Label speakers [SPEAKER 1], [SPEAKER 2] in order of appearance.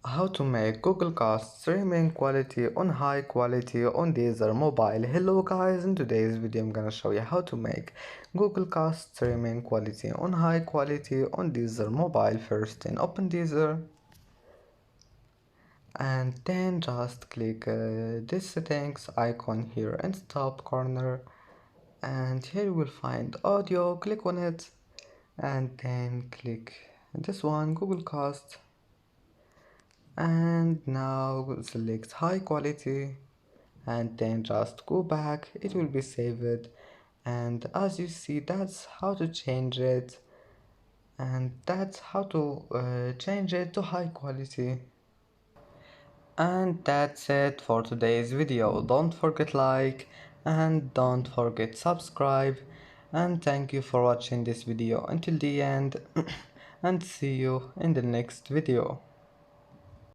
[SPEAKER 1] How to make Google Cast streaming quality on high quality on Deezer mobile. Hello guys, in today's video I'm gonna show you how to make Google Cast streaming quality on high quality on Deezer mobile. First then open Deezer and then just click this settings icon here in top corner, and here you will find audio. Click on it and then click this one, Google Cast, and now select high quality and then just go back. It will be saved, and as you see, that's how to change it, and that's how to change it to high quality. And that's it for today's video. Don't forget like and don't forget subscribe, and thank you for watching this video until the end and see you in the next video.